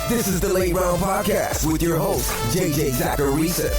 This is the Late Round Podcast with your host, JJ Zacharisa.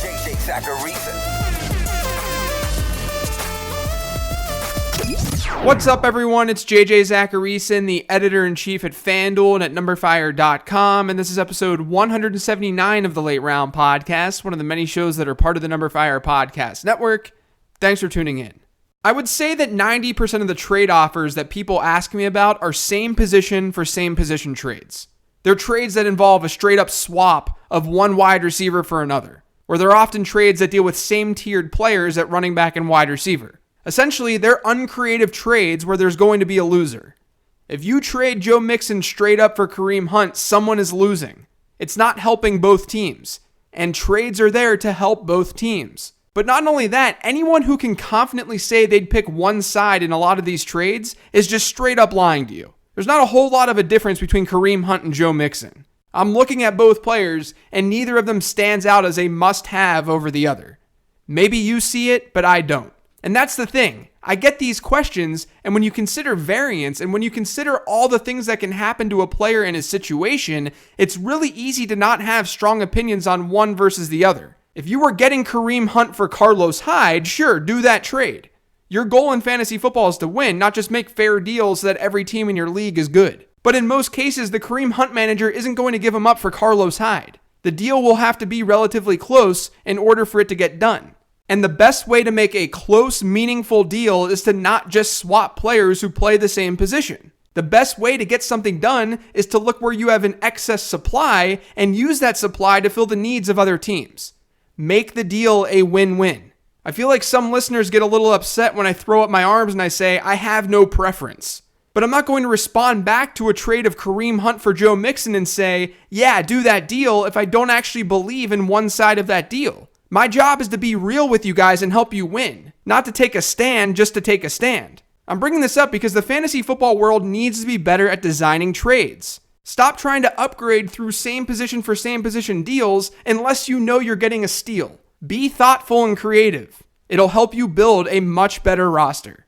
What's up, everyone? It's JJ Zacharisa, the editor-in-chief at FanDuel and at NumberFire.com, and this is episode 179 of the Late Round Podcast, one of the many shows that are part of the NumberFire Podcast Network. Thanks for tuning in. I would say that 90% of the trade offers that people ask me about are same position for same position trades. They're trades that involve a straight-up swap of one wide receiver for another, or they're often trades that deal with same-tiered players at running back and wide receiver. Essentially, they're uncreative trades where there's going to be a loser. If you trade Joe Mixon straight up for Kareem Hunt, someone is losing. It's not helping both teams, and trades are there to help both teams. But not only that, anyone who can confidently say they'd pick one side in a lot of these trades is just straight up lying to you. There's not a whole lot of a difference between Kareem Hunt and Joe Mixon. I'm looking at both players, and neither of them stands out as a must-have over the other. Maybe you see it, but I don't. And that's the thing. I get these questions, and when you consider variance, and when you consider all the things that can happen to a player in a situation, it's really easy to not have strong opinions on one versus the other. If you were getting Kareem Hunt for Carlos Hyde, sure, do that trade. Your goal in fantasy football is to win, not just make fair deals so that every team in your league is good. But in most cases, the Kareem Hunt manager isn't going to give him up for Carlos Hyde. The deal will have to be relatively close in order for it to get done. And the best way to make a close, meaningful deal is to not just swap players who play the same position. The best way to get something done is to look where you have an excess supply and use that supply to fill the needs of other teams. Make the deal a win-win. I feel like some listeners get a little upset when I throw up my arms and I say, I have no preference. But I'm not going to respond back to a trade of Kareem Hunt for Joe Mixon and say, yeah, do that deal if I don't actually believe in one side of that deal. My job is to be real with you guys and help you win, not to take a stand just to take a stand. I'm bringing this up because the fantasy football world needs to be better at designing trades. Stop trying to upgrade through same position for same position deals unless you know you're getting a steal. Be thoughtful and creative. It'll help you build a much better roster.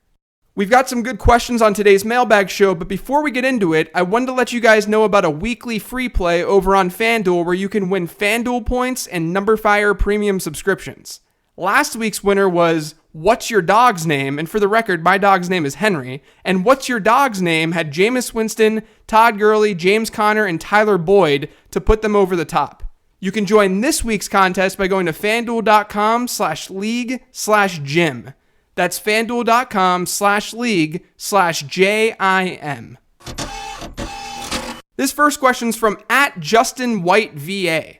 We've got some good questions on today's Mailbag show, but before we get into it, I wanted to let you guys know about a weekly free play over on FanDuel where you can win FanDuel points and NumberFire premium subscriptions. Last week's winner was What's Your Dog's Name? And for the record, my dog's name is Henry. And What's Your Dog's Name had Jameis Winston, Todd Gurley, James Conner, and Tyler Boyd to put them over the top. You can join this week's contest by going to fanduel.com/league/Jim. That's fanduel.com/league/JIM. This first question's from @JustinWhiteVA.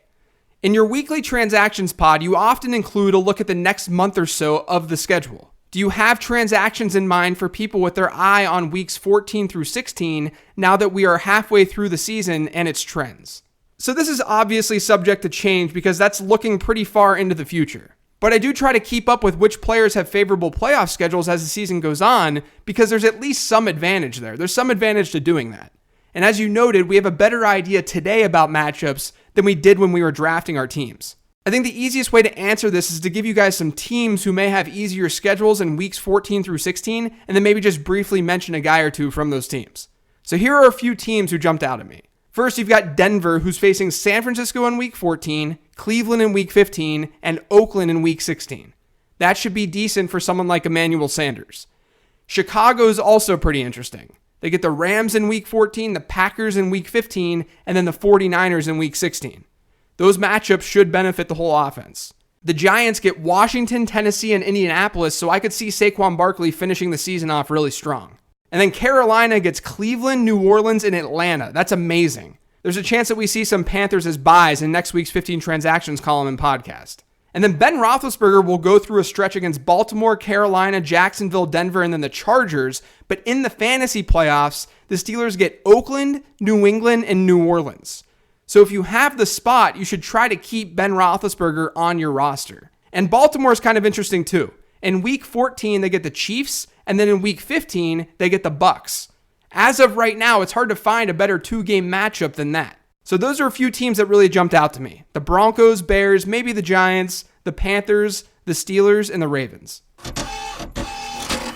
In your weekly transactions pod, you often include a look at the next month or so of the schedule. Do you have transactions in mind for people with their eye on weeks 14 through 16 now that we are halfway through the season and its trends? So this is obviously subject to change because that's looking pretty far into the future. But I do try to keep up with which players have favorable playoff schedules as the season goes on because there's at least some advantage there. There's some advantage to doing that. And as you noted, we have a better idea today about matchups than we did when we were drafting our teams. I think the easiest way to answer this is to give you guys some teams who may have easier schedules in weeks 14 through 16, and then maybe just briefly mention a guy or two from those teams. So here are a few teams who jumped out at me. First, you've got Denver, who's facing San Francisco in week 14, Cleveland in week 15, and Oakland in week 16. That should be decent for someone like Emmanuel Sanders. Chicago's also pretty interesting. They get the Rams in week 14, the Packers in week 15, and then the 49ers in week 16. Those matchups should benefit the whole offense. The Giants get Washington, Tennessee, and Indianapolis, so I could see Saquon Barkley finishing the season off really strong. And then Carolina gets Cleveland, New Orleans, and Atlanta. That's amazing. There's a chance that we see some Panthers as buys in next week's 15 transactions column and podcast. And then Ben Roethlisberger will go through a stretch against Baltimore, Carolina, Jacksonville, Denver, and then the Chargers. But in the fantasy playoffs, the Steelers get Oakland, New England, and New Orleans. So if you have the spot, you should try to keep Ben Roethlisberger on your roster. And Baltimore is kind of interesting too. In week 14, they get the Chiefs, and then in week 15, they get the Bucks. As of right now, it's hard to find a better two-game matchup than that. So those are a few teams that really jumped out to me. The Broncos, Bears, maybe the Giants, the Panthers, the Steelers, and the Ravens.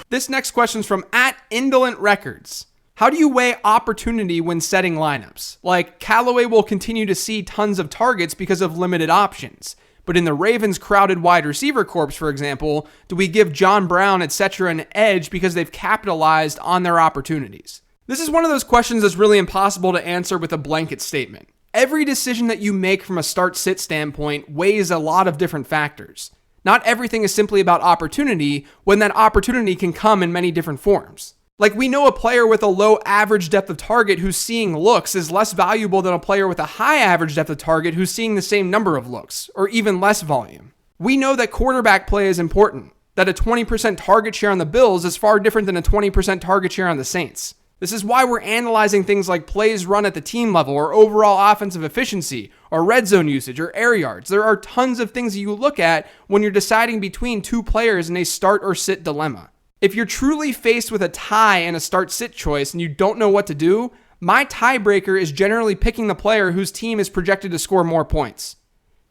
This next question is from @Indolent Records. How do you weigh opportunity when setting lineups? Like, Callaway will continue to see tons of targets because of limited options. But in the Ravens' crowded wide receiver corps, for example, do we give John Brown, etc. an edge because they've capitalized on their opportunities? This is one of those questions that's really impossible to answer with a blanket statement. Every decision that you make from a start-sit standpoint weighs a lot of different factors. Not everything is simply about opportunity when that opportunity can come in many different forms. Like, we know a player with a low average depth of target who's seeing looks is less valuable than a player with a high average depth of target who's seeing the same number of looks, or even less volume. We know that quarterback play is important, that a 20% target share on the Bills is far different than a 20% target share on the Saints. This is why we're analyzing things like plays run at the team level, or overall offensive efficiency, or red zone usage, or air yards. There are tons of things you look at when you're deciding between two players in a start or sit dilemma. If you're truly faced with a tie and a start-sit choice and you don't know what to do, my tiebreaker is generally picking the player whose team is projected to score more points.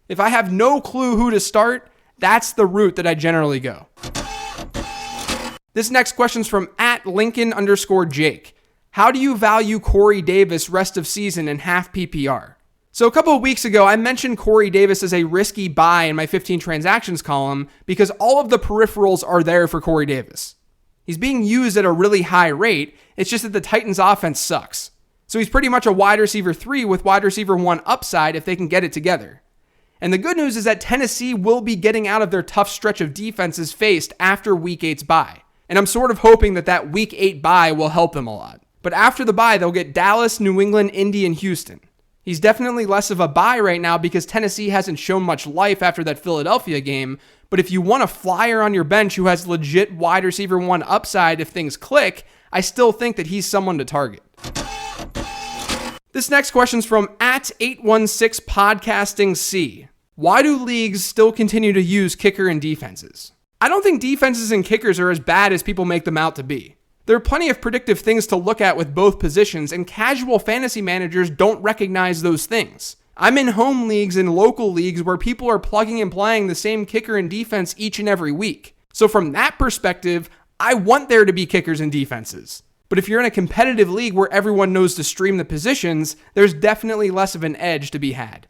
If I have no clue who to start, that's the route that I generally go. This next question's from @Lincoln_Jake. How do you value Corey Davis rest of season in half PPR? So a couple of weeks ago, I mentioned Corey Davis as a risky buy in my 15 transactions column because all of the peripherals are there for Corey Davis. He's being used at a really high rate. It's just that the Titans offense sucks. So he's pretty much a wide receiver 3 with wide receiver 1 upside if they can get it together. And the good news is that Tennessee will be getting out of their tough stretch of defenses faced after Week 8's bye. And I'm sort of hoping that Week 8 bye will help them a lot. But after the bye, they'll get Dallas, New England, Indy, and Houston. He's definitely less of a buy right now because Tennessee hasn't shown much life after that Philadelphia game. But if you want a flyer on your bench who has legit wide receiver 1 upside if things click, I still think that he's someone to target. This next question's from @816podcastingc. Why do leagues still continue to use kicker and defenses? I don't think defenses and kickers are as bad as people make them out to be. There are plenty of predictive things to look at with both positions, and casual fantasy managers don't recognize those things. I'm in home leagues and local leagues where people are plugging and playing the same kicker and defense each and every week. So from that perspective, I want there to be kickers and defenses. But if you're in a competitive league where everyone knows to stream the positions, there's definitely less of an edge to be had.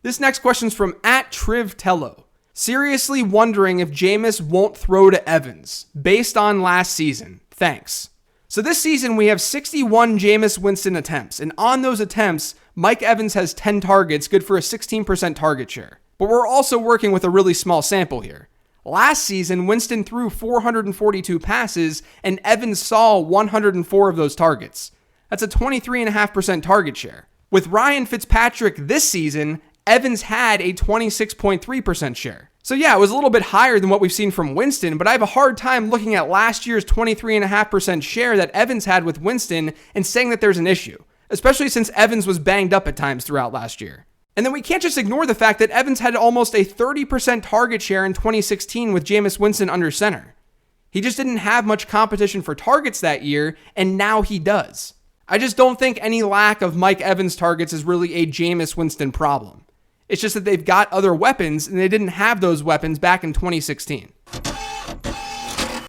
This next question's from @TrivTello. Seriously wondering if Jameis won't throw to Evans, based on last season. Thanks. So this season, we have 61 Jameis Winston attempts, and on those attempts, Mike Evans has 10 targets, good for a 16% target share. But we're also working with a really small sample here. Last season, Winston threw 442 passes, and Evans saw 104 of those targets. That's a 23.5% target share. With Ryan Fitzpatrick this season, Evans had a 26.3% share. So yeah, it was a little bit higher than what we've seen from Winston, but I have a hard time looking at last year's 23.5% share that Evans had with Winston and saying that there's an issue, especially since Evans was banged up at times throughout last year. And then we can't just ignore the fact that Evans had almost a 30% target share in 2016 with Jameis Winston under center. He just didn't have much competition for targets that year, and now he does. I just don't think any lack of Mike Evans targets is really a Jameis Winston problem. It's just that they've got other weapons, and they didn't have those weapons back in 2016.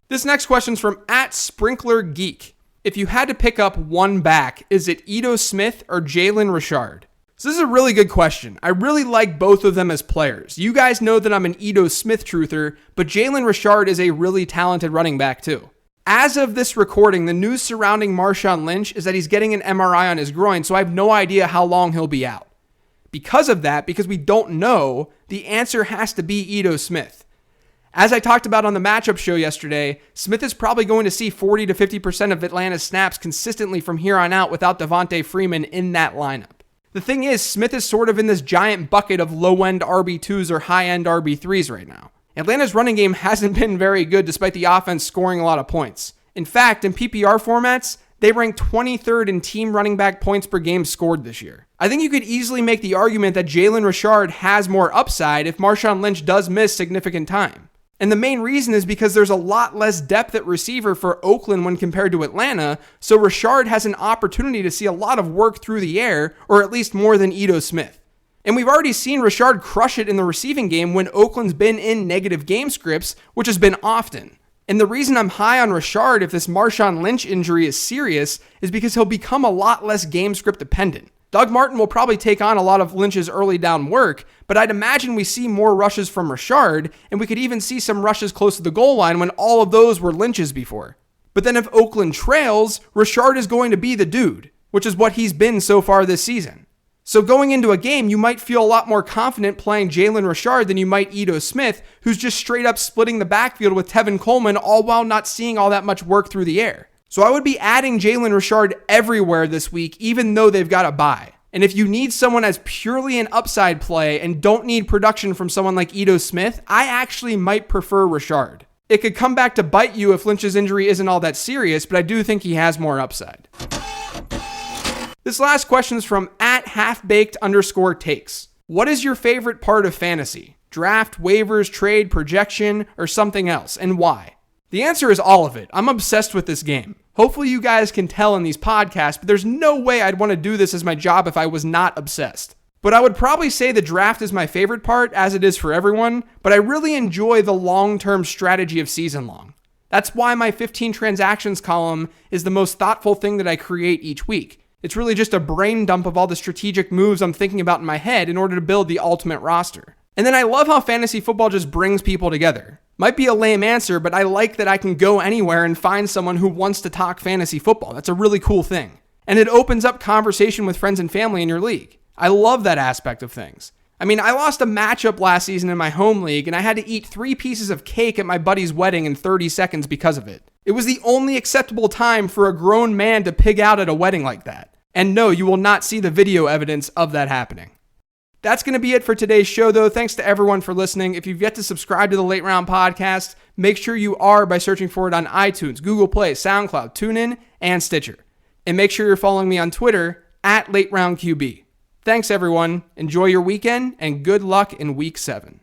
This next question's from @SprinklerGeek. If you had to pick up one back, is it Ito Smith or Jalen Richard? So this is a really good question. I really like both of them as players. You guys know that I'm an Ito Smith truther, but Jalen Richard is a really talented running back too. As of this recording, the news surrounding Marshawn Lynch is that he's getting an MRI on his groin, so I have no idea how long he'll be out. Because of that, because we don't know, the answer has to be Ito Smith. As I talked about on the matchup show yesterday, Smith is probably going to see 40 to 50% of Atlanta's snaps consistently from here on out without Devontae Freeman in that lineup. The thing is, Smith is sort of in this giant bucket of low-end RB2s or high-end RB3s right now. Atlanta's running game hasn't been very good despite the offense scoring a lot of points. In fact, in PPR formats, they rank 23rd in team running back points per game scored this year. I think you could easily make the argument that Jalen Richard has more upside if Marshawn Lynch does miss significant time. And the main reason is because there's a lot less depth at receiver for Oakland when compared to Atlanta, so Richard has an opportunity to see a lot of work through the air, or at least more than Ito Smith. And we've already seen Richard crush it in the receiving game when Oakland's been in negative game scripts, which has been often. And the reason I'm high on Richard if this Marshawn Lynch injury is serious is because he'll become a lot less game script dependent. Doug Martin will probably take on a lot of Lynch's early down work, but I'd imagine we see more rushes from Richard, and we could even see some rushes close to the goal line when all of those were Lynch's before. But then if Oakland trails, Richard is going to be the dude, which is what he's been so far this season. So going into a game, you might feel a lot more confident playing Jalen Richard than you might Ito Smith, who's just straight up splitting the backfield with Tevin Coleman, all while not seeing all that much work through the air. So I would be adding Jalen Richard everywhere this week, even though they've got a bye. And if you need someone as purely an upside play and don't need production from someone like Ito Smith, I actually might prefer Richard. It could come back to bite you if Lynch's injury isn't all that serious, but I do think he has more upside. This last question is from @halfbaked_takes. What is your favorite part of fantasy? Draft, waivers, trade, projection, or something else, and why? The answer is all of it. I'm obsessed with this game. Hopefully you guys can tell in these podcasts, but there's no way I'd want to do this as my job if I was not obsessed. But I would probably say the draft is my favorite part, as it is for everyone, but I really enjoy the long-term strategy of season long. That's why my 15 transactions column is the most thoughtful thing that I create each week. It's really just a brain dump of all the strategic moves I'm thinking about in my head in order to build the ultimate roster. And then I love how fantasy football just brings people together. Might be a lame answer, but I like that I can go anywhere and find someone who wants to talk fantasy football. That's a really cool thing. And it opens up conversation with friends and family in your league. I love that aspect of things. I mean, I lost a matchup last season in my home league, and I had to eat 3 pieces of cake at my buddy's wedding in 30 seconds because of it. It was the only acceptable time for a grown man to pig out at a wedding like that. And no, you will not see the video evidence of that happening. That's going to be it for today's show, though. Thanks to everyone for listening. If you've yet to subscribe to the Late Round Podcast, make sure you are by searching for it on iTunes, Google Play, SoundCloud, TuneIn, and Stitcher. And make sure you're following me on Twitter @LateRoundQB. Thanks, everyone. Enjoy your weekend, and good luck in Week 7.